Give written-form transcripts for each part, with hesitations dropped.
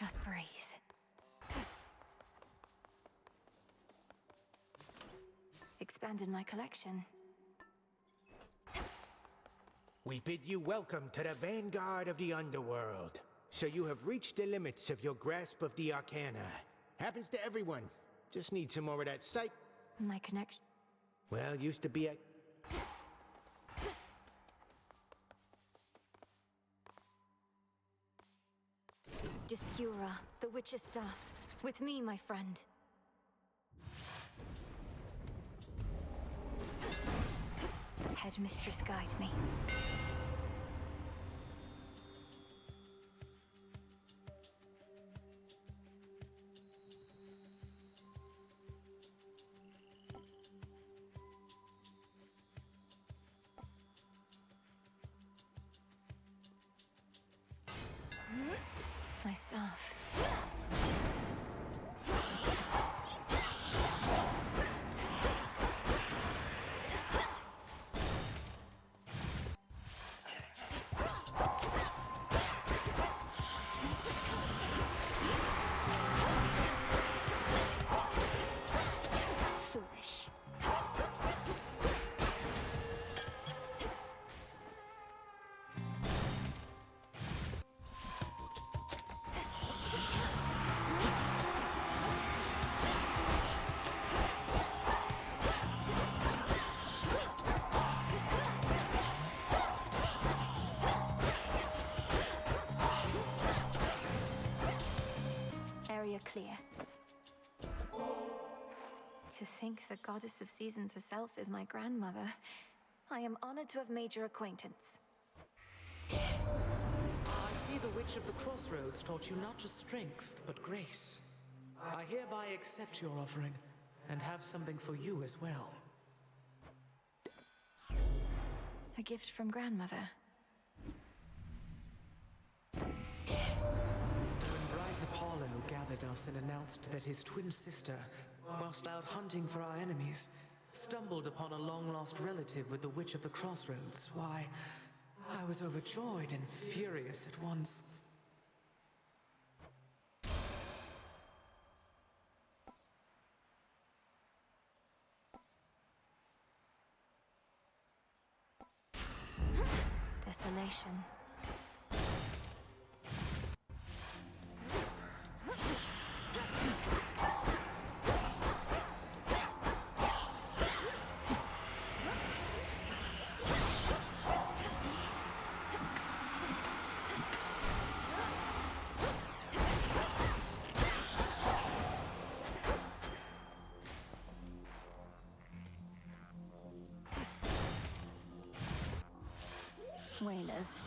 Just breathe. Expanded my collection. We bid you welcome to the vanguard of the underworld. So you have reached the limits of your grasp of the arcana. Happens to everyone. Just need some more of that psych. My connection. Well, used to be a... Discura, the witch's staff. With me, my friend. Headmistress, guide me. My staff. Foolish. Area clear. To think the goddess of seasons herself is my grandmother. I am honored to have made your acquaintance. I see the Witch of the Crossroads taught you not just strength, but grace. I hereby accept your offering, and have something for you as well. A gift from grandmother. Bright Apollo gathered us and announced that his twin sister, whilst out hunting for our enemies, stumbled upon a long-lost relative with the Witch of the Crossroads. Why, I was overjoyed and furious at once. Desolation. Whalers.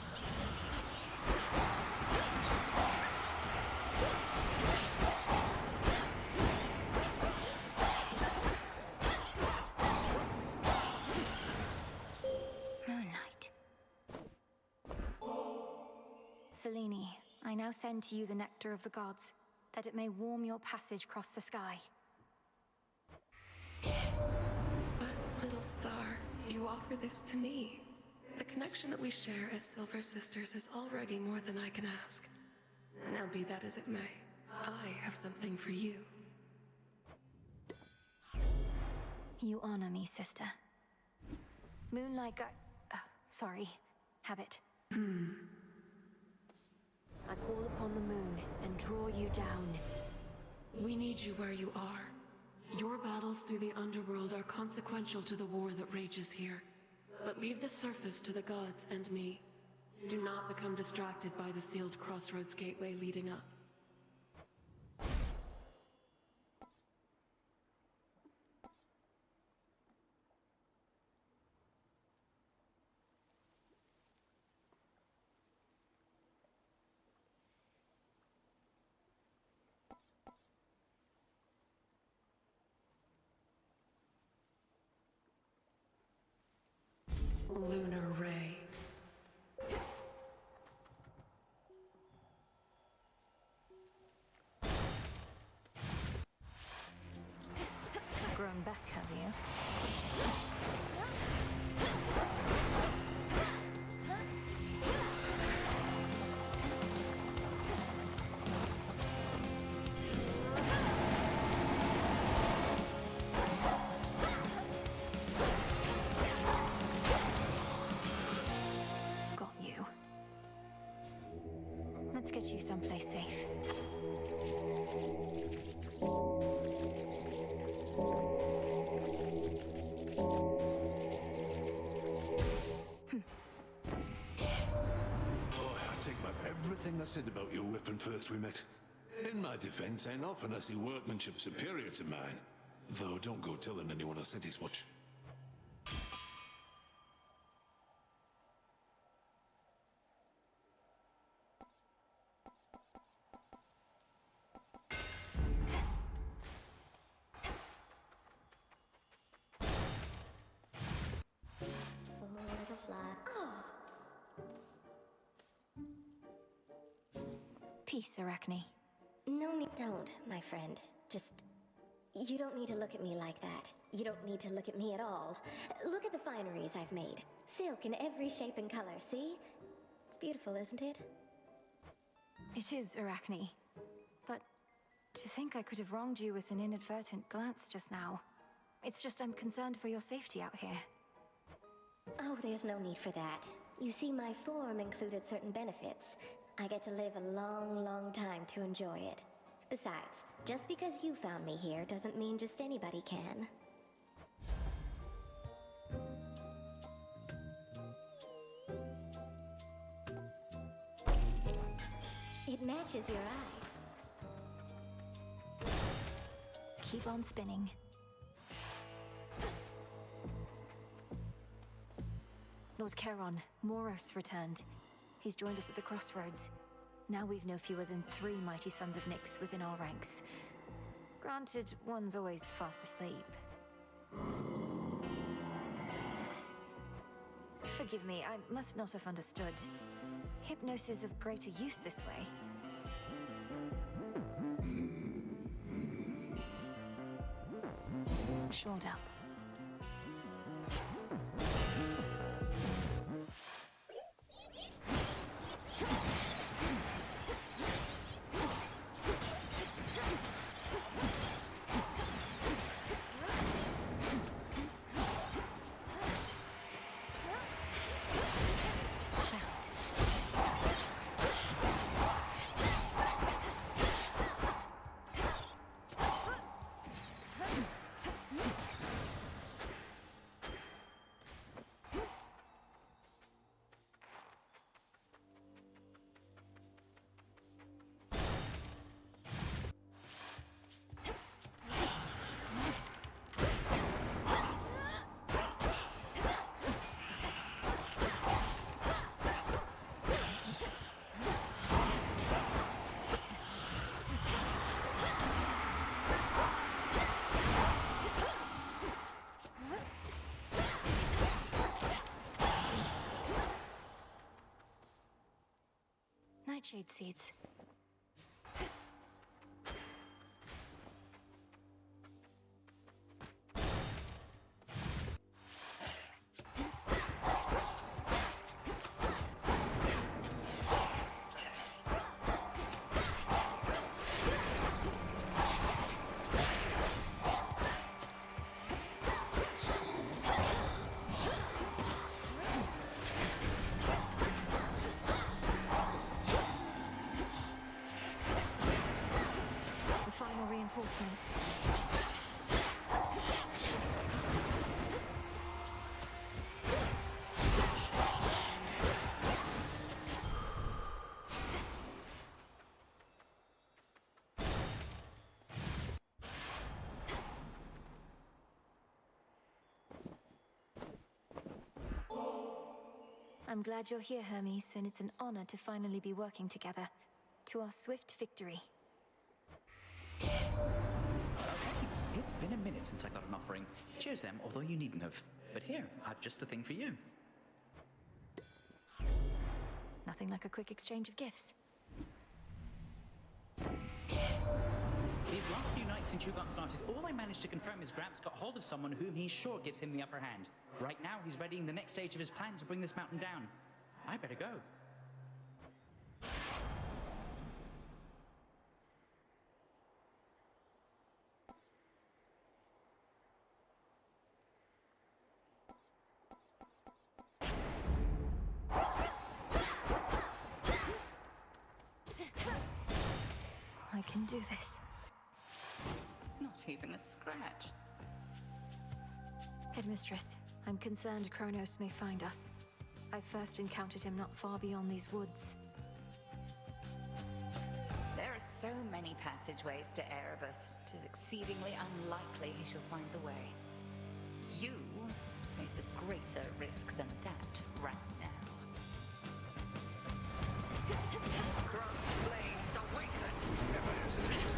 Moonlight. Selene, I now send to you the nectar of the gods, that it may warm your passage across the sky. But, little star, you offer this to me. The connection that we share as Silver Sisters is already more than I can ask. Now be that as it may, I have something for you. You honor me, sister. Moonlight sorry. Habit. I call upon the moon and draw you down. We need you where you are. Your battles through the underworld are consequential to the war that rages here. But leave the surface to the gods and me. Do not become distracted by the sealed crossroads gateway leading up. Lunar Ray. Grown back, have you? Let's get you someplace safe. I take back everything I said about your weapon first we met. In my defense, ain't often I see workmanship superior to mine. Though don't go telling anyone I said as much. Peace, Arachne. No need, don't, my friend. Just... You don't need to look at me like that. You don't need to look at me at all. Look at the fineries I've made. Silk in every shape and color, see? It's beautiful, isn't it? It is, Arachne. But to think I could have wronged you with an inadvertent glance just now. It's just I'm concerned for your safety out here. Oh, there's no need for that. You see, my form included certain benefits. I get to live a long, long time to enjoy it. Besides, just because you found me here doesn't mean just anybody can. It matches your eye. Keep on spinning. Lord Charon, Moros returned. He's joined us at the crossroads. Now we've no fewer than 3 mighty sons of Nyx within our ranks. Granted, one's always fast asleep. Forgive me, I must not have understood. Hypnosis of greater use this way. Shored up. Nightshade seeds. Reinforcements. I'm glad you're here, Hermes, and it's an honor to finally be working together. To our swift victory. It's been a minute since I got an offering. Cheers, Em, although you needn't have. But here, I've just a thing for you. Nothing like a quick exchange of gifts. These last few nights since you got started, all I managed to confirm is Gramps got hold of someone whom he's sure gives him the upper hand. Right now, he's readying the next stage of his plan to bring this mountain down. I better go. do this? Not even a scratch. Headmistress, I'm concerned Kronos may find us. I first encountered him not far beyond these woods. There are so many passageways to Erebus. It is exceedingly unlikely he shall find the way. You face a greater risk than that right now. Cross blades awaken! Never hesitate.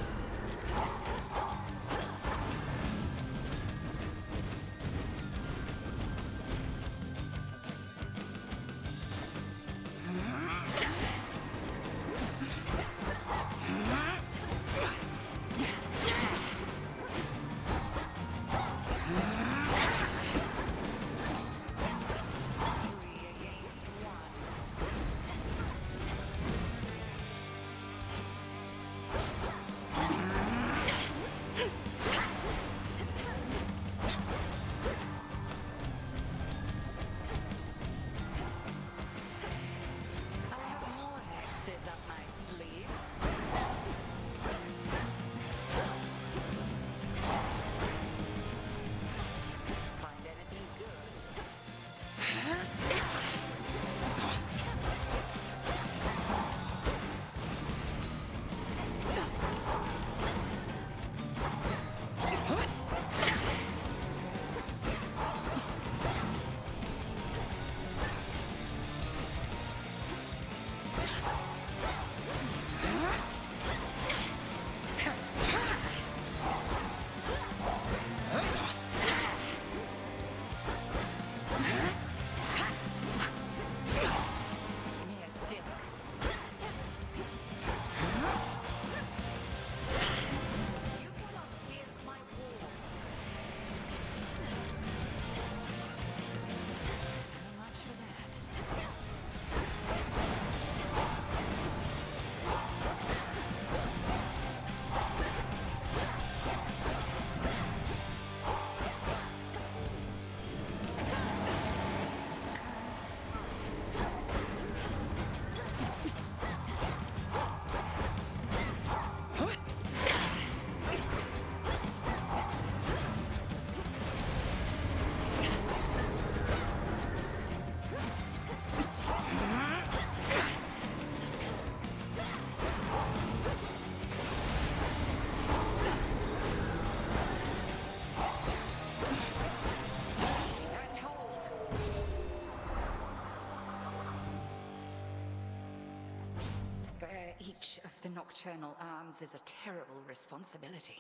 Each of the nocturnal arms is a terrible responsibility.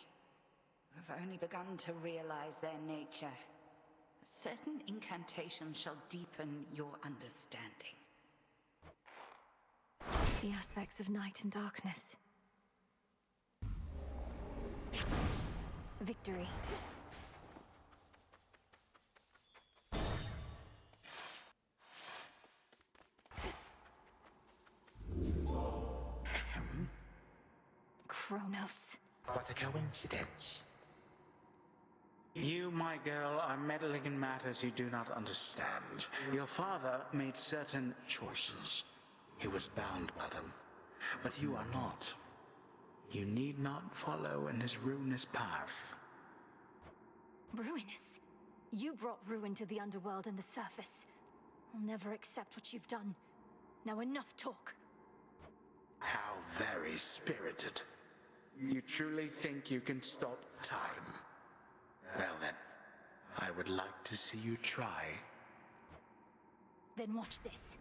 I've only begun to realize their nature. A certain incantation shall deepen your understanding. The aspects of night and darkness. Victory. Kronos. What a coincidence. You, my girl, are meddling in matters you do not understand. Your father made certain choices. He was bound by them. But you are not. You need not follow in his ruinous path. Ruinous? You brought ruin to the underworld and the surface. I'll never accept what you've done. Now enough talk. How very spirited. You truly think you can stop time? Well then, I would like to see you try. Then watch this.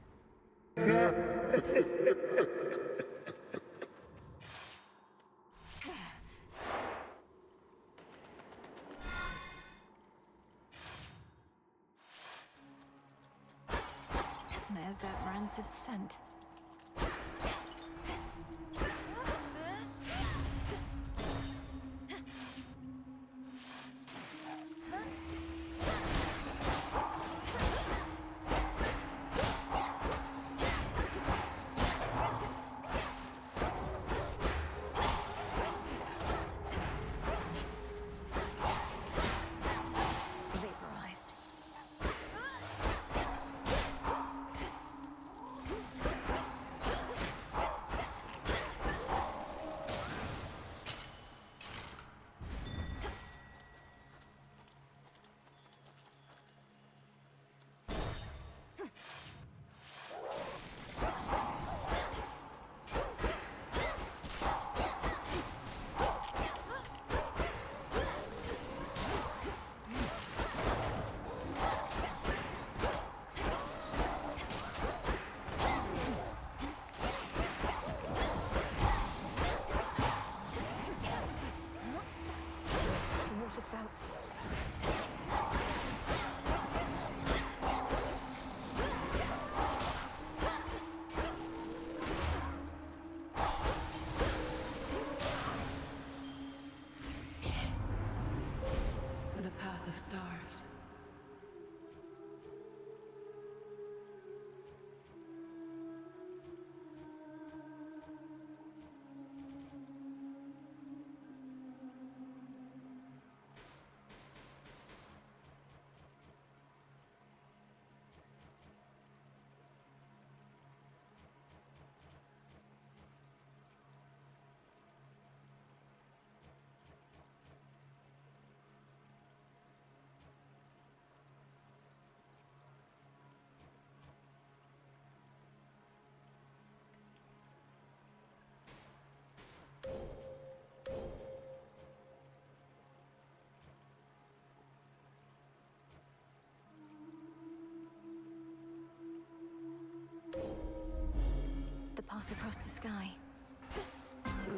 There's that rancid scent.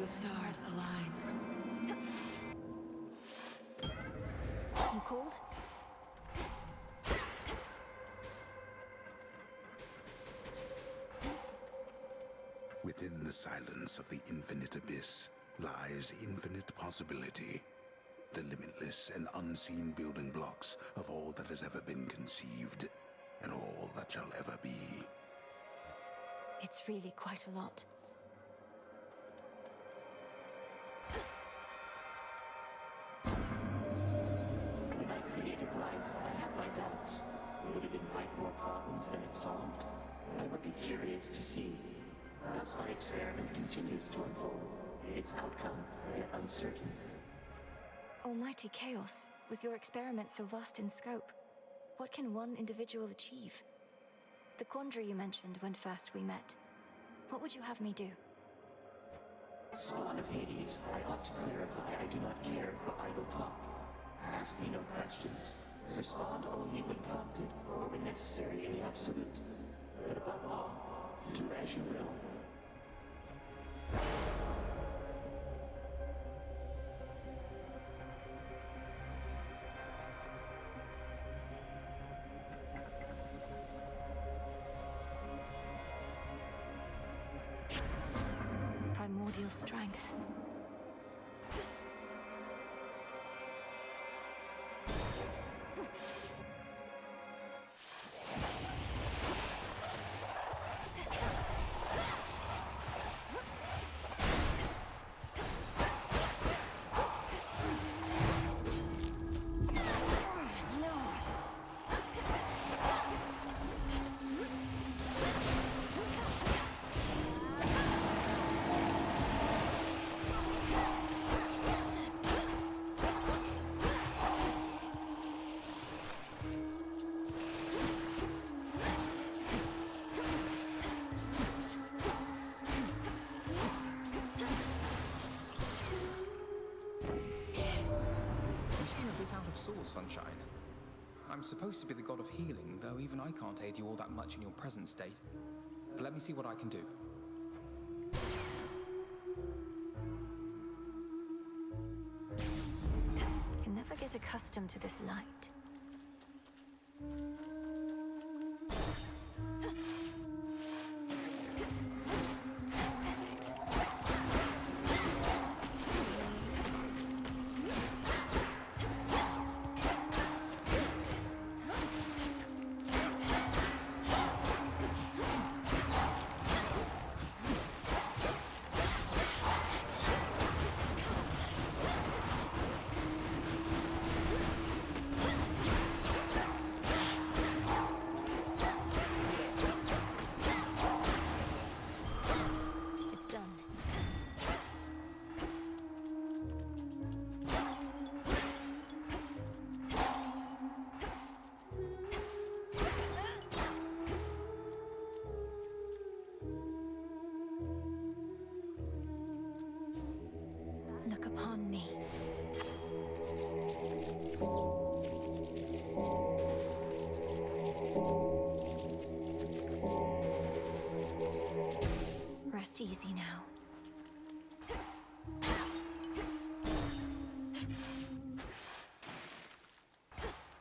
the stars align. You called? Within the silence of the infinite abyss lies infinite possibility. The limitless and unseen building blocks of all that has ever been conceived, and all that shall ever be. It's really quite a lot. When I created life, I had my doubts. Would it invite more problems than it solved? I would be curious to see. Thus my experiment continues to unfold. Its outcome, yet uncertain. Almighty chaos, with your experiment so vast in scope, what can one individual achieve? The quandary you mentioned when first we met, what would you have me do? Spawn of Hades, I ought to clarify I do not care for idle talk. Ask me no questions. Respond only when prompted, or when necessary in the absolute. But above all, do as you will. Primordial strength. Source, Sunshine. I'm supposed to be the god of healing, though even I can't aid you all that much in your present state. But let me see what I can do. Can never get accustomed to this light. Look upon me. Rest easy now.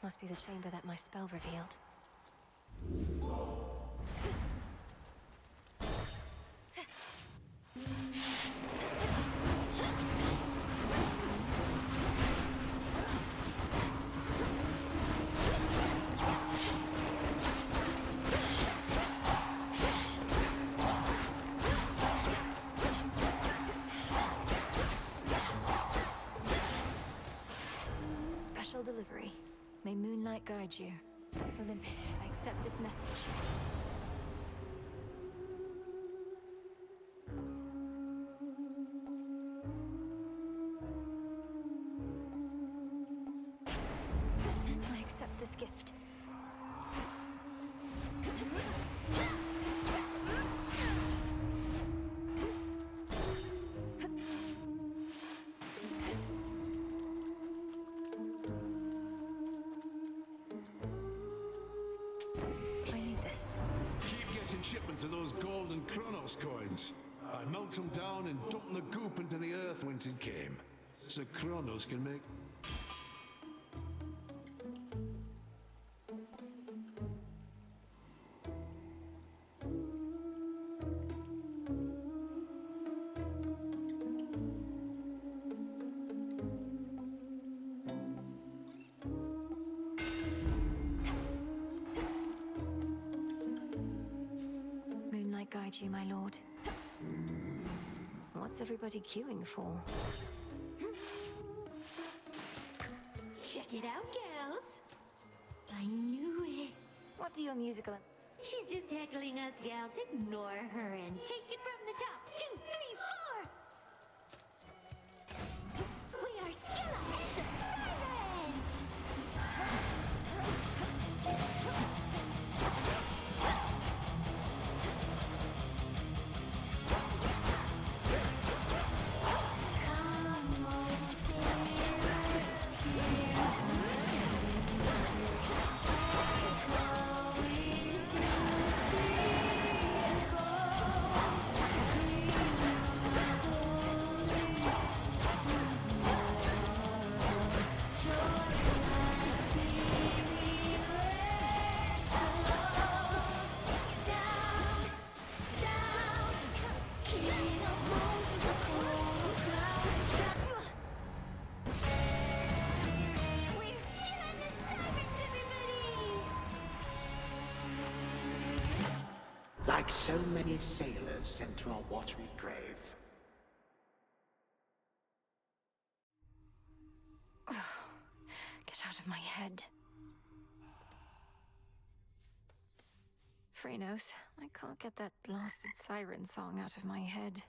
Must be the chamber that my spell revealed. Special delivery. May moonlight guide you. Olympus, I accept this message. I accept this gift. Shipment of those gold and Chronos coins. I melt them down and dump the goop into the earth whence it came, so Kronos can make... Moonlight guide you, my lord. What's everybody queuing for? Check it out, gals. I knew it. What do your musical... She's just heckling us gals. Ignore her and take it from the top. 2, 3, 4! We are Skilla and the Sirens! Like so many sailors sent to a watery grave. Get out of my head. Phrenos, I can't get that blasted siren song out of my head.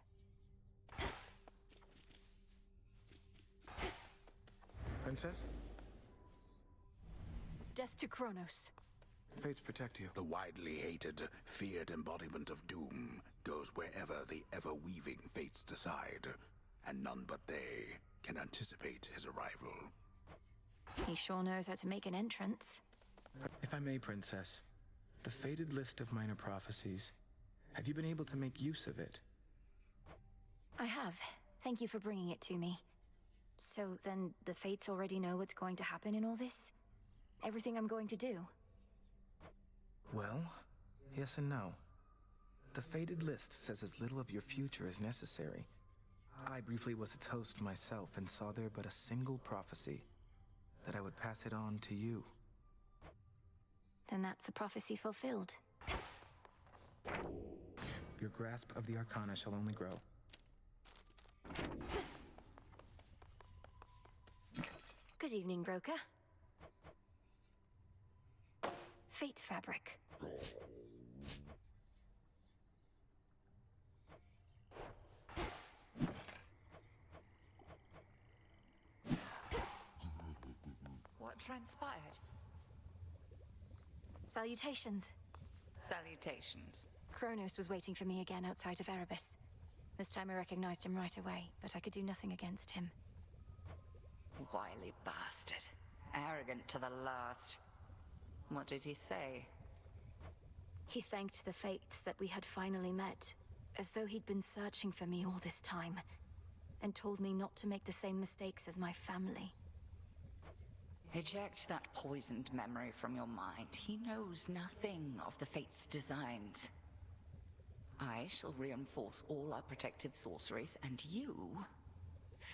Princess? Death to Kronos. Fates protect you. The widely hated, feared embodiment of doom goes wherever the ever-weaving fates decide, and none but they can anticipate his arrival. He sure knows how to make an entrance. If I may, Princess, the fated list of minor prophecies, have you been able to make use of it? I have. Thank you for bringing it to me. So then the Fates already know what's going to happen in all this? Everything I'm going to do? Well, yes and no. The fated list says as little of your future as necessary. I briefly was its host myself and saw there but a single prophecy, that I would pass it on to you. Then that's a prophecy fulfilled. Your grasp of the Arcana shall only grow. Good evening, broker. Fate fabric. What transpired? Salutations. Salutations. Kronos was waiting for me again outside of Erebus. This time I recognized him right away, but I could do nothing against him. Wily bastard. Arrogant to the last. What did he say? He thanked the Fates that we had finally met, as though he'd been searching for me all this time, and told me not to make the same mistakes as my family. Eject that poisoned memory from your mind. He knows nothing of the Fates' designs. I shall reinforce all our protective sorceries, and you...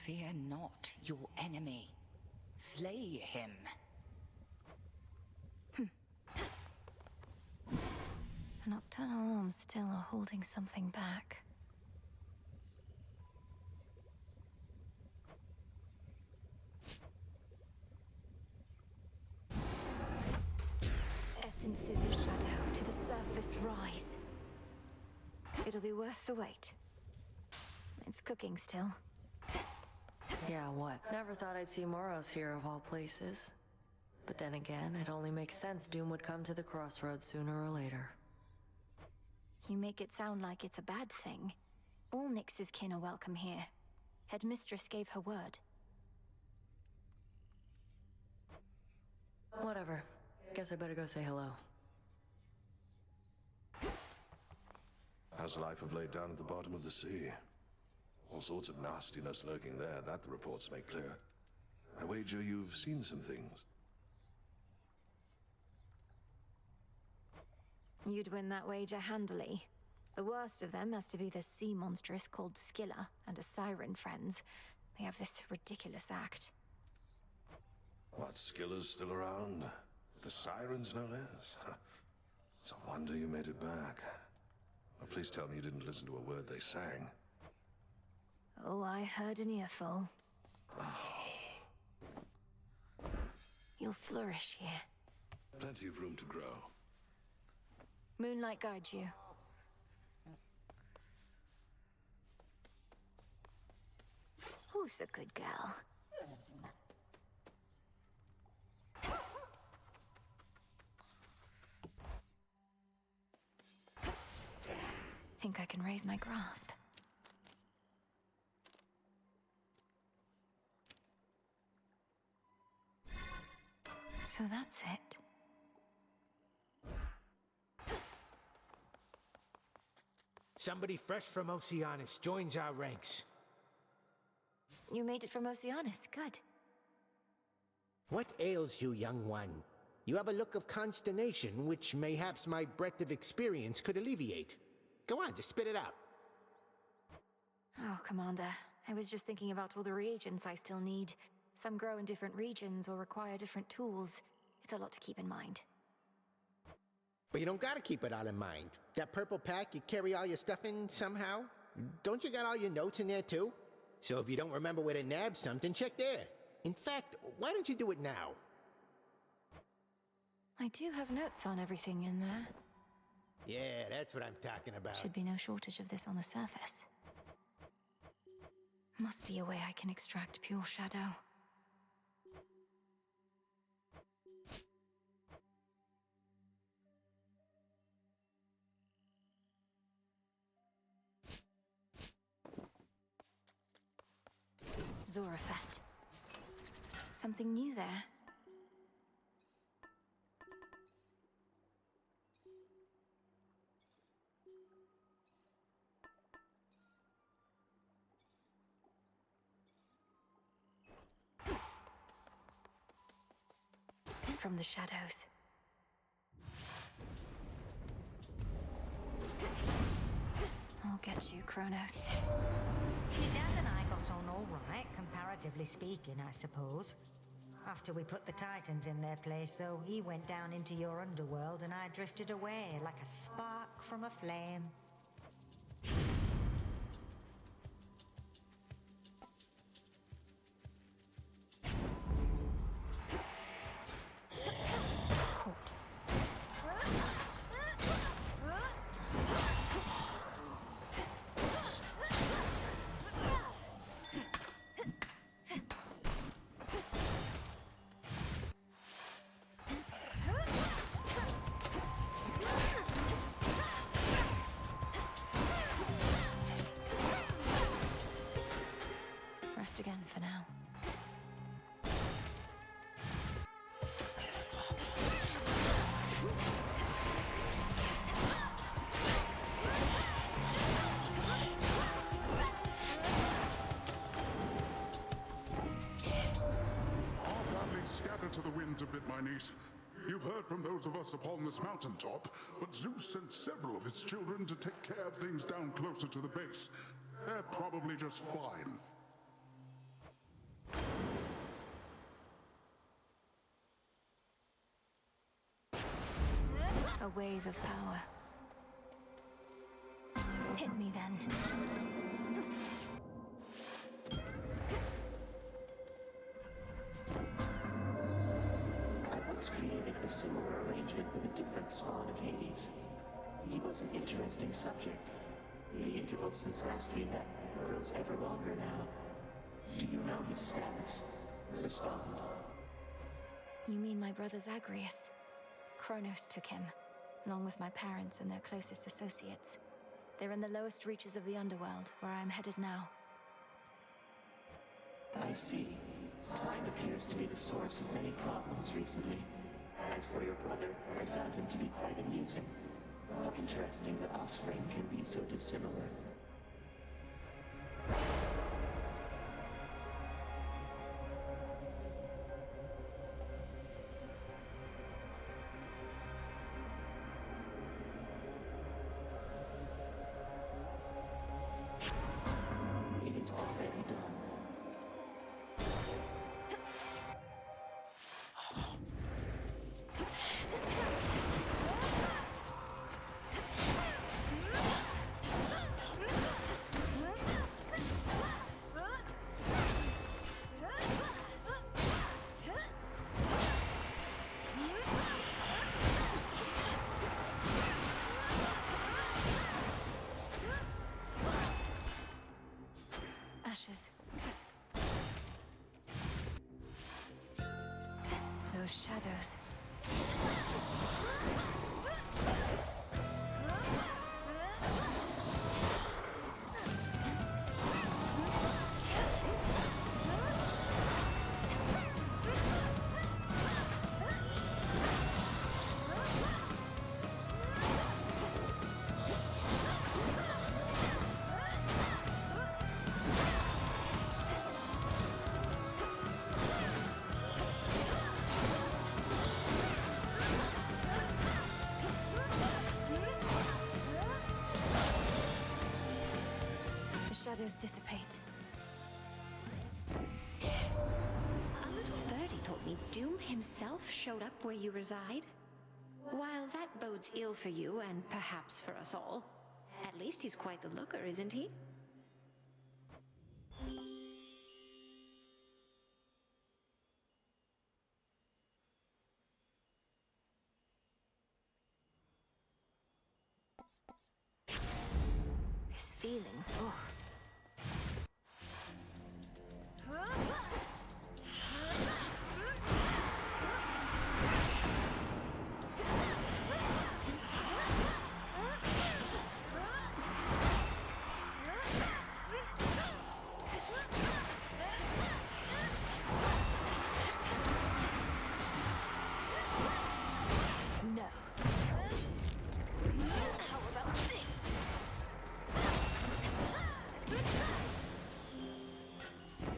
fear not your enemy. Slay him. The nocturnal arms still are holding something back. Essences of shadow to the surface rise. It'll be worth the wait. It's cooking still. Yeah, what? Never thought I'd see Moros here of all places. But then again, it only makes sense Doom would come to the crossroads sooner or later. You make it sound like it's a bad thing. All Nyx's kin are welcome here. Headmistress gave her word. Whatever. Guess I better go say hello. How's life of late down at the bottom of the sea? All sorts of nastiness lurking there, that the reports make clear. I wager you've seen some things. You'd win that wager handily. The worst of them has to be the sea monstrous called Skilla and a siren friends. They have this ridiculous act. What, Skilla's still around? The sirens, no less? It's a wonder you made it back. Well, please tell me you didn't listen to a word they sang. Oh, I heard an earful. You'll flourish here. Plenty of room to grow. Moonlight guides you. Who's a good girl? Think I can raise my grasp. So that's it. Somebody fresh from Oceanus joins our ranks. You made it from Oceanus. Good. What ails you, young one? You have a look of consternation, which mayhaps my breadth of experience could alleviate. Go on, just spit it out. Oh, Commander. I was just thinking about all the reagents I still need. Some grow in different regions or require different tools. It's a lot to keep in mind. But you don't gotta keep it all in mind. That purple pack, you carry all your stuff in somehow? Don't you got all your notes in there too? So if you don't remember where to nab something, check there. In fact, why don't you do it now? I do have notes on everything in there. Yeah, that's what I'm talking about. Should be no shortage of this on the surface. Must be a way I can extract pure shadow. Zorafat. Something new there. From the shadows. I'll get you, Kronos. Your dad and I got on all right, comparatively speaking, I suppose. After we put the Titans in their place, though, he went down into your underworld and I drifted away like a spark from a flame. Caught. Rest again for now. Scattered to the winds a bit, my niece. You've heard from those of us upon this mountaintop, but Zeus sent several of his children to take care of things down closer to the base. They're probably just fine. A wave of power. Hit me then. I once created a similar arrangement with a different spawn of Hades. He was an interesting subject. The interval since last we met grows ever longer now. Do you know his status? Respond. You mean my brother Zagreus? Kronos took him, along with my parents and their closest associates. They're in the lowest reaches of the underworld, where I am headed now. I see. Time appears to be the source of many problems recently. As for your brother, I found him to be quite amusing. How interesting that offspring can be so dissimilar. It is already done. Ashes. Those shadows. Shadows dissipate. A little birdie told me Doom himself showed up where you reside. While that bodes ill for you, and perhaps for us all, at least he's quite the looker, isn't he? This feeling, oh. No. How about this?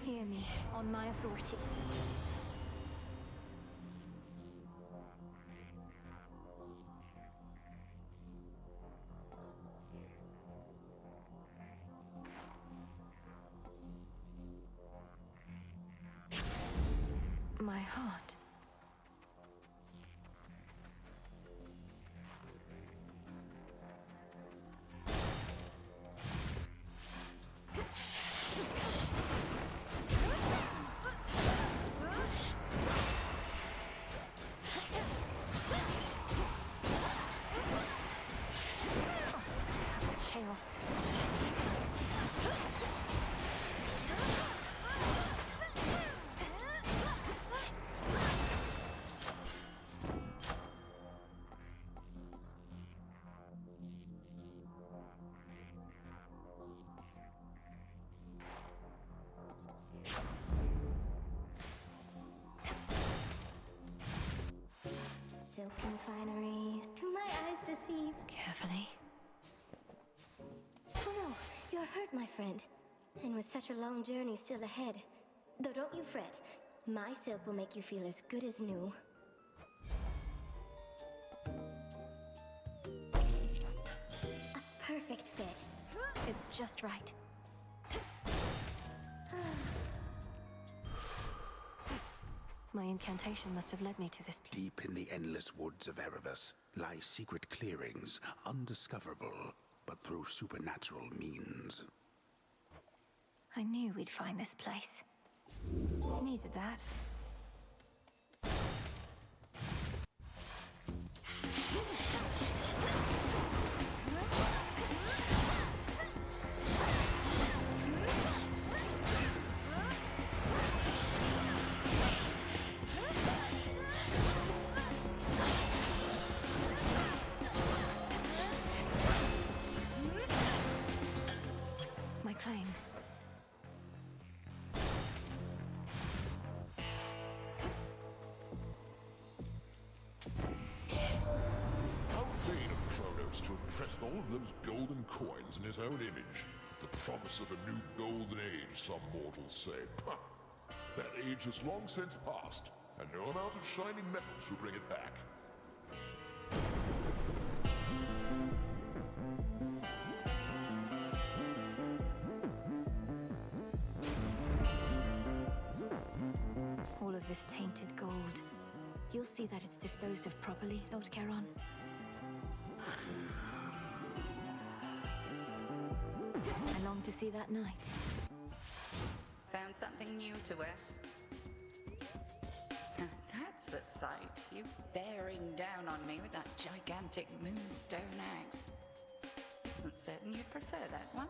Hear me, on my authority. My heart. That was chaos. Silken fineries. Do my eyes deceive? Carefully. Oh no, you're hurt, my friend. And with such a long journey still ahead. Though don't you fret. My silk will make you feel as good as new. A perfect fit. It's just right. My incantation must have led me to this place. Deep in the endless woods of Erebus lie secret clearings, undiscoverable, but through supernatural means. I knew we'd find this place. Needed that. My claim. How vain of Kronos to those golden coins in his own image. The promise of a new golden age, some mortals say. Pah! That age has long since passed, and no amount of shining metals will bring it back. All of this tainted gold. You'll see that it's disposed of properly, Lord Charon. I long to see that night. Found something new to wear? That's a sight. You bearing down on me with that gigantic moonstone axe. Wasn't certain you'd prefer that one.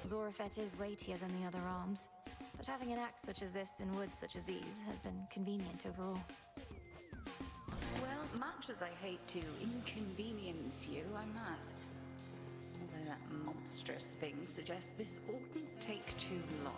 Zorafet is weightier than the other arms, but having an axe such as this in woods such as these has been convenient overall. Well, much as I hate to inconvenience you, I must. Although that monstrous thing suggests this oughtn't take too long.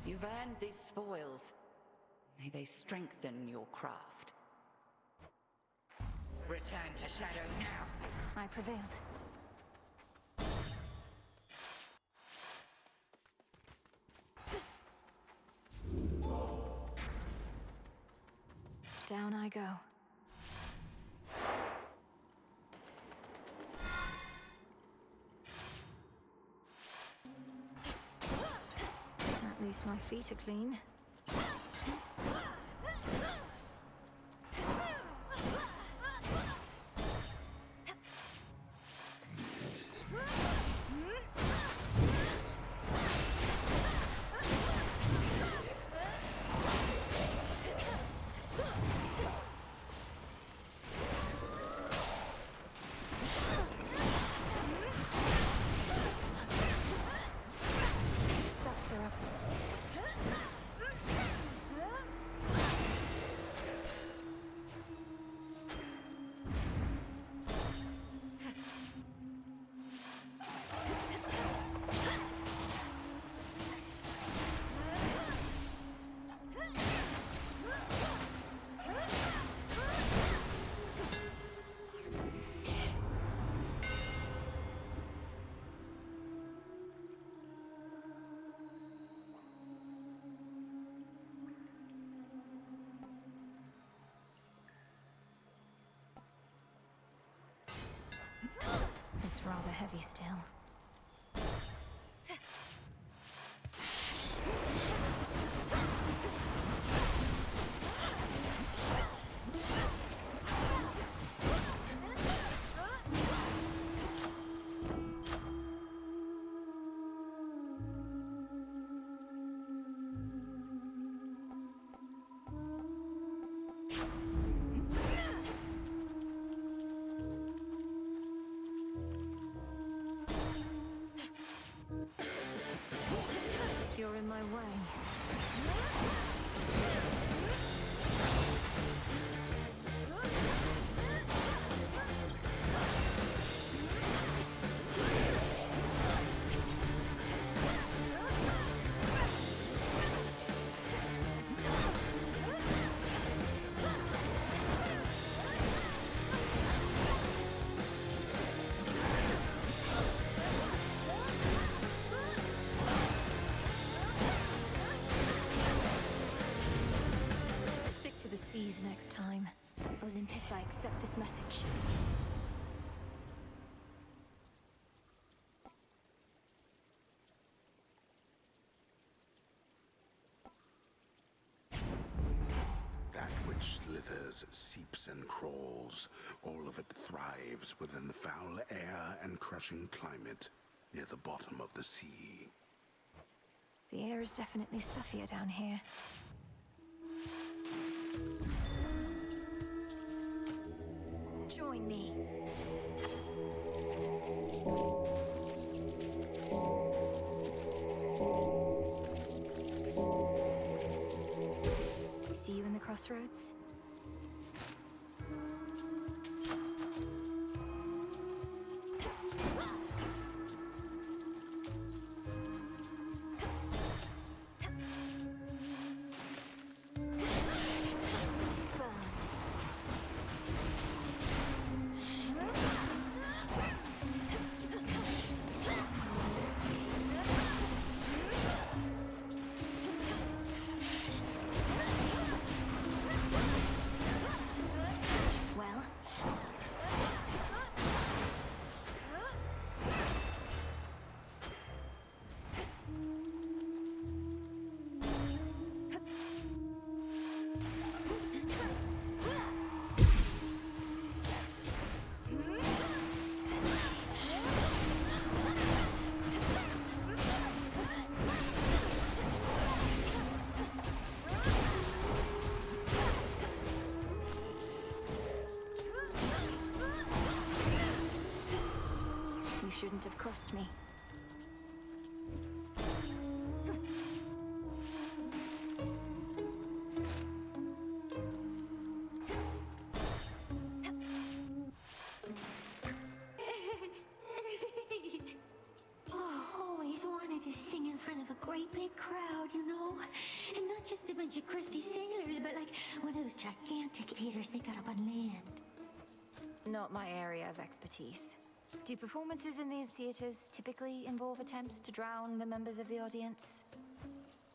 You've earned these spoils. May they strengthen your craft. Return to Shadow now. I prevailed. Down I go. At least my feet are clean. Spots are up. It's rather heavy still. next time. Olympus, I accept this message. That which slithers, seeps, and crawls, all of it thrives within the foul air and crushing climate near the bottom of the sea. The air is definitely stuffier down here. Join me. See you in the crossroads? Shouldn't have crossed me. Always wanted to sing in front of a great big crowd, you know? And not just a bunch of crusty sailors, but like one of those gigantic theaters they got up on land. Not my area of expertise. Do performances in these theaters typically involve attempts to drown the members of the audience?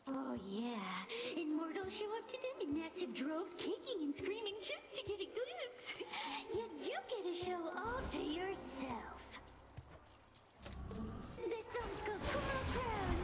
Oh yeah, and mortals show up to them in massive droves, kicking and screaming just to get a glimpse. Yet you get a show all to yourself. This song's called Coral Crown.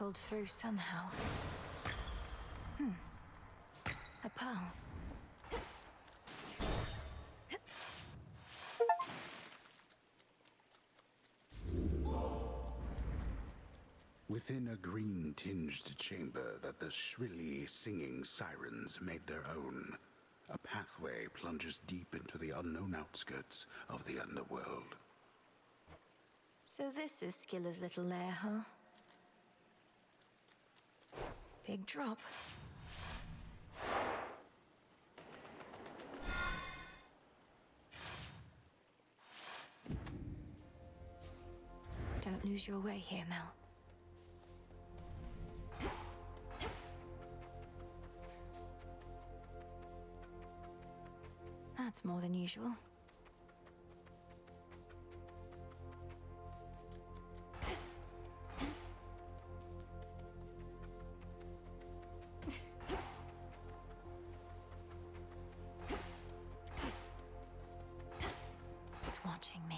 pulled through somehow. A pearl. Within a green-tinged chamber that the shrilly singing sirens made their own, a pathway plunges deep into the unknown outskirts of the underworld. So this is Skiller's little lair, huh? Big drop. Don't lose your way here, Mel. That's more than usual. It's watching me.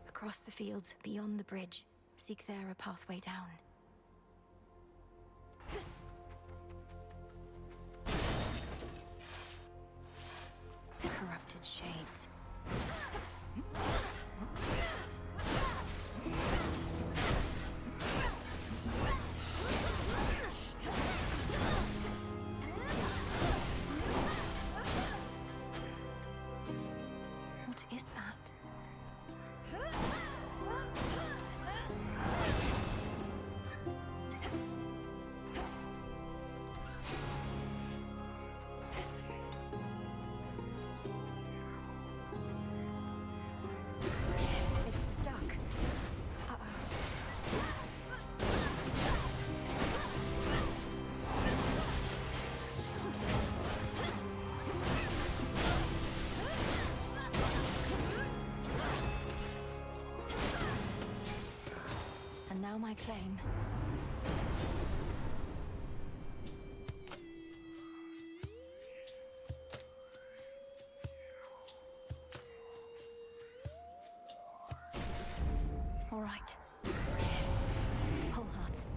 Across the fields, beyond the bridge, seek there a pathway down. Corrupted shades. What is that? It's stuck. And now my claim. All right. Whole hearts.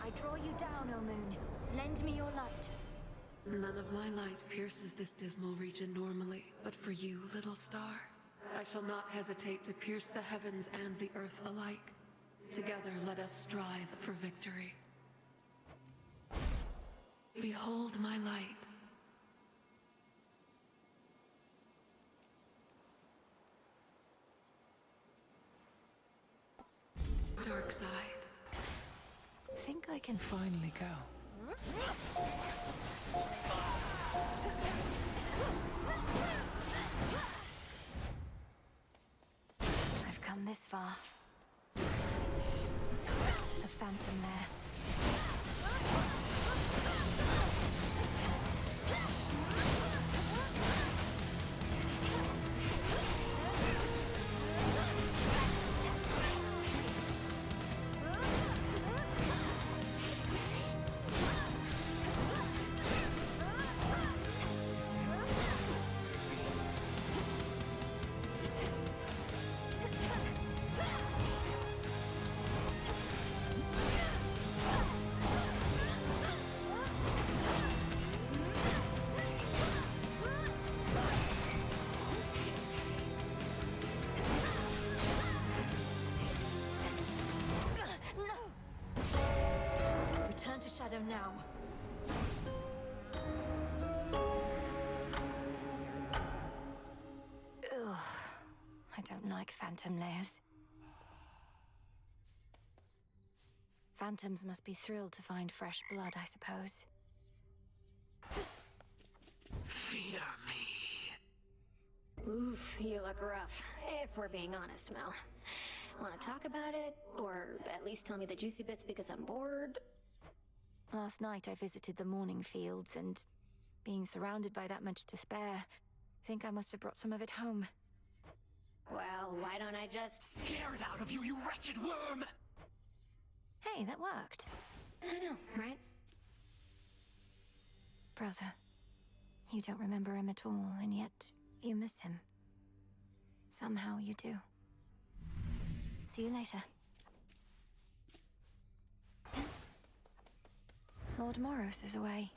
I draw you down, O moon. Lend me your light. None of my light pierces this dismal region normally, but for you, little star, I shall not hesitate to pierce the heavens and the earth alike. Together, let us strive for victory. Behold my light. Dark side. Think I can finally go. I've come this far. A phantom there. shadow now. Ugh. I don't like phantom layers. Phantoms must be thrilled to find fresh blood, I suppose. Fear me. Oof, you look rough. If we're being honest, Mel. Want to talk about it? Or at least tell me the juicy bits because I'm bored? Last night I visited the mourning fields, and being surrounded by that much despair, I think I must have brought some of it home. Well, why don't I just... Scare it out of you, you wretched worm! Hey, that worked. I know, right? Brother, you don't remember him at all, and yet you miss him. Somehow you do. See you later. Lord Moros is away.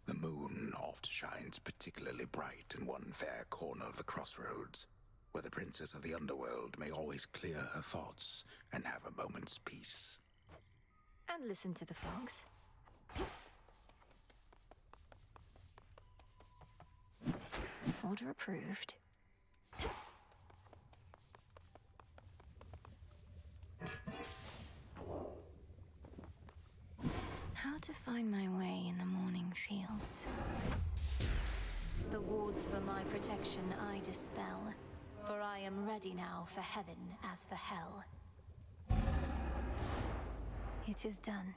The moon oft shines particularly bright in one fair corner of the crossroads, where the princess of the underworld may always clear her thoughts and have a moment's peace. And listen to the frogs. Order approved. How to find my way in the morning fields. The wards for my protection I dispel, for I am ready now for heaven as for hell. It is done.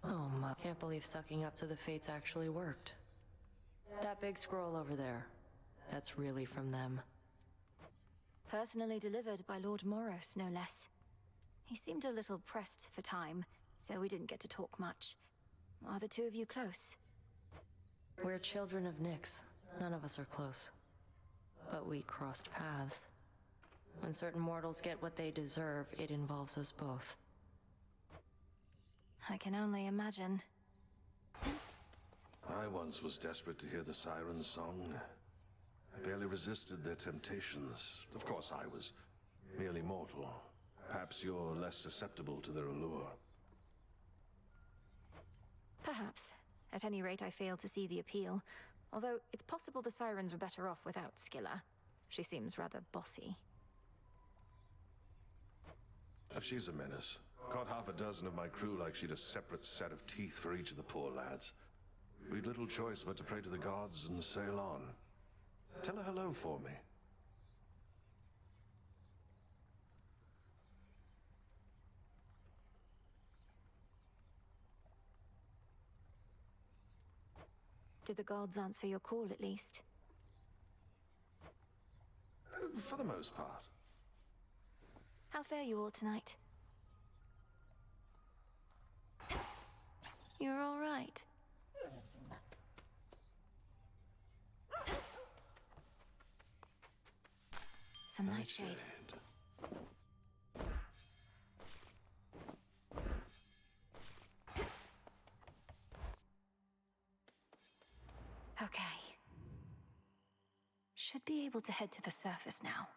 Oh my, can't believe sucking up to the fates actually worked. That big scroll over there, that's really from them. Personally delivered by Lord Moros, no less. He seemed a little pressed for time, so we didn't get to talk much. Are the two of you close? We're children of Nyx. None of us are close. But we crossed paths. When certain mortals get what they deserve, it involves us both. I can only imagine. I once was desperate to hear the sirens' song. I barely resisted their temptations. Of course, I was merely mortal. Perhaps you're less susceptible to their allure. Perhaps. At any rate, I failed to see the appeal. Although, it's possible the sirens were better off without Skilla. She seems rather bossy. She's a menace. Caught half a dozen of my crew like she'd a separate set of teeth for each of the poor lads. We'd little choice but to pray to the gods and sail on. Tell her hello for me. Did the gods answer your call, at least? For the most part. How fare you all tonight? You're all right. Some nightshade. Okay. Should be able to head to the surface now.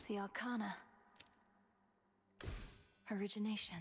The Arcana. Origination.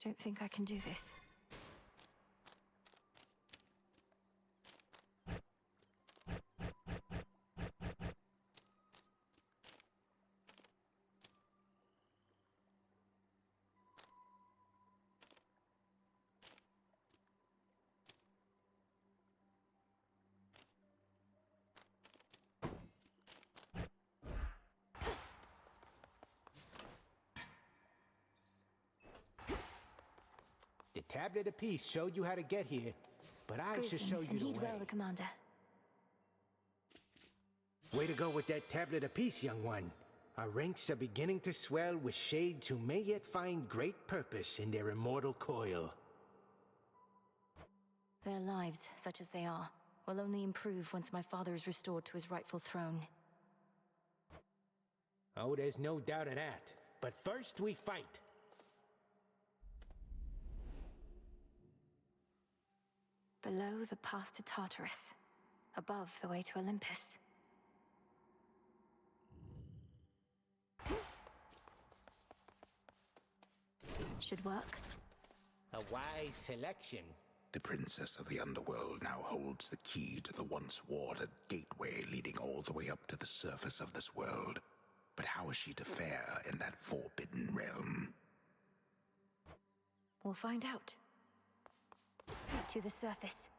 Don't think I can do this. The tablet of peace showed you how to get here, but I should show you and the heed way. well, the commander. Way to go with that tablet of peace, young one. Our ranks are beginning to swell with shades who may yet find great purpose in their immortal coil. Their lives, such as they are, will only improve once my father is restored to his rightful throne. Oh, there's no doubt of that. But first we fight. Below the path to Tartarus. Above the way to Olympus. Should work. A wise selection. The princess of the underworld now holds the key to the once warded gateway leading all the way up to the surface of this world. But how is she to fare in that forbidden realm? We'll find out. To the surface.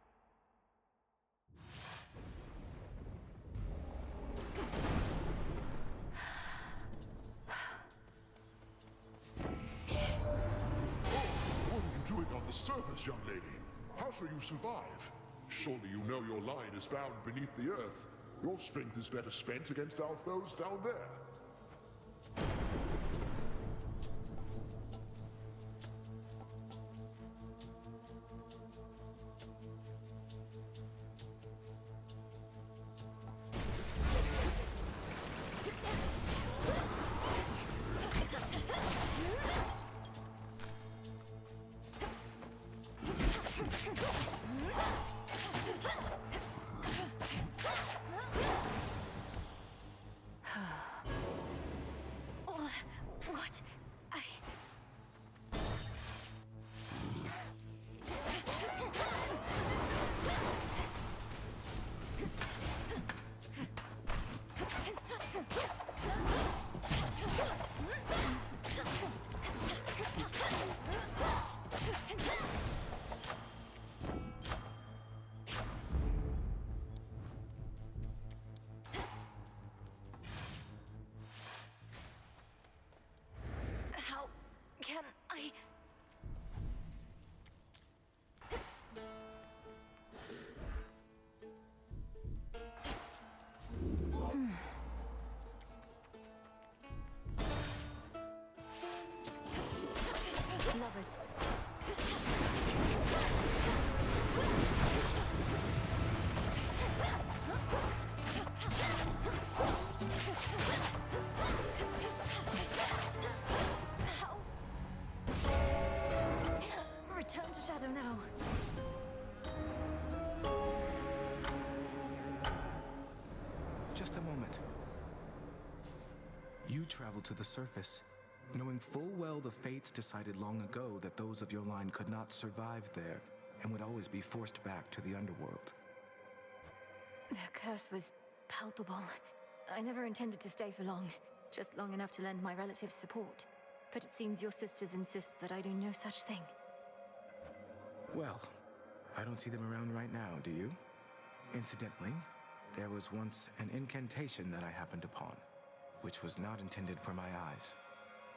What are you doing on the surface, young lady? How shall you survive? Surely you know your line is bound beneath the earth. Your strength is better spent against our foes down there. What? How can I? Lovers. Return to Shadow now. Just a moment. You travel to the surface, knowing full well the fates decided long ago that those of your line could not survive there and would always be forced back to the underworld. The curse was palpable. I never intended to stay for long, just long enough to lend my relatives support. But it seems your sisters insist that I do no such thing. Well, I don't see them around right now, do you? Incidentally, there was once an incantation that I happened upon, which was not intended for my eyes,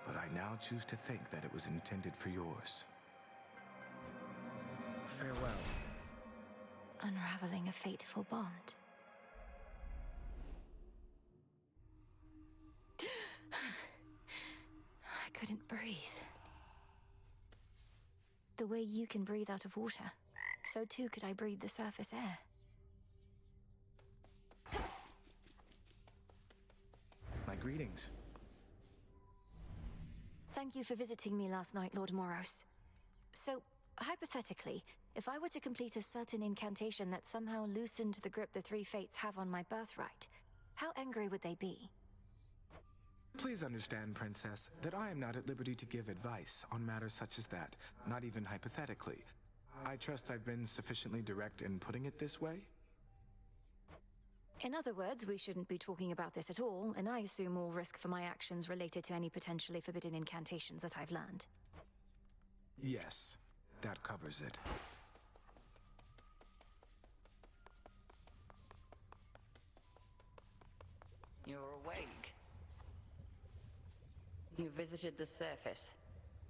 but I now choose to think that it was intended for yours. Farewell. Unraveling a fateful bond. I couldn't breathe. The way you can breathe out of water, so too could I breathe the surface air. My greetings. Thank you for visiting me last night, Lord Moros. So, hypothetically, if I were to complete a certain incantation that somehow loosened the grip the three fates have on my birthright, how angry would they be? Please understand, Princess, that I am not at liberty to give advice on matters such as that, not even hypothetically. I trust I've been sufficiently direct in putting it this way? In other words, we shouldn't be talking about this at all, and I assume all risk for my actions related to any potentially forbidden incantations that I've learned. Yes, that covers it. You're awake. You visited the surface.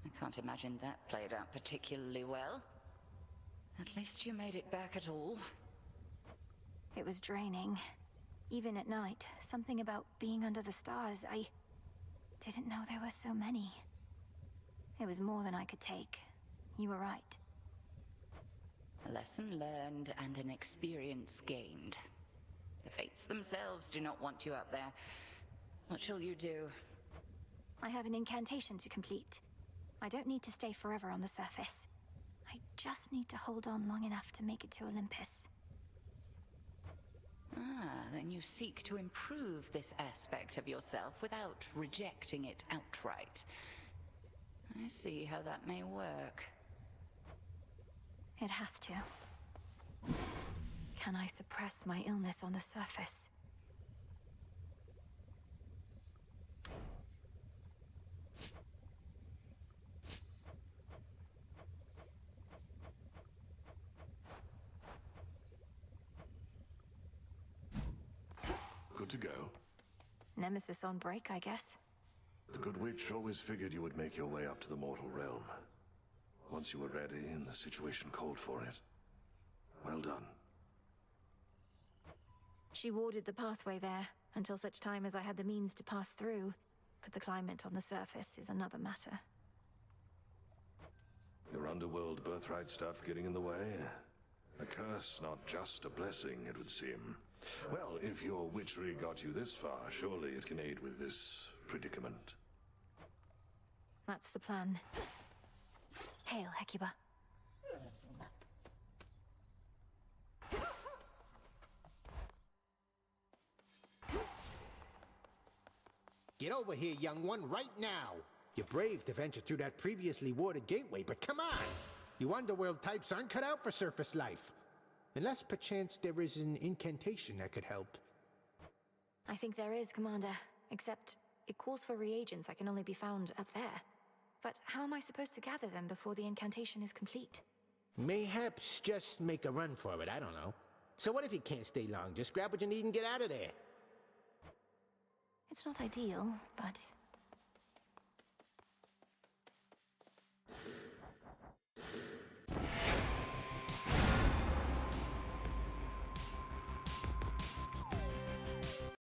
I can't imagine that played out particularly well. At least you made it back at all. It was draining. Even at night, something about being under the stars, I didn't know there were so many. It was more than I could take. You were right. A lesson learned and an experience gained. The fates themselves do not want you up there. What shall you do? I have an incantation to complete. I don't need to stay forever on the surface. I just need to hold on long enough to make it to Olympus. Ah, then you seek to improve this aspect of yourself without rejecting it outright. I see how that may work. It has to. Can I suppress my illness on the surface? Good to go. Nemesis on break, I guess. The Good Witch always figured you would make your way up to the mortal realm. Once you were ready and the situation called for it. Well done. She warded the pathway there, until such time as I had the means to pass through. But the climate on the surface is another matter. Your underworld birthright stuff getting in the way? A curse, not just a blessing, it would seem. Well, if your witchery got you this far, surely it can aid with this predicament. That's the plan. Hail, Hecuba. Get over here, young one, right now! You're brave to venture through that previously warded gateway, but come on! You underworld types aren't cut out for surface life. Unless perchance there is an incantation that could help. I think there is, Commander. Except, it calls for reagents that can only be found up there. But how am I supposed to gather them before the incantation is complete? Mayhaps just make a run for it, I don't know. So what if you can't stay long? Just grab what you need and get out of there. It's not ideal, but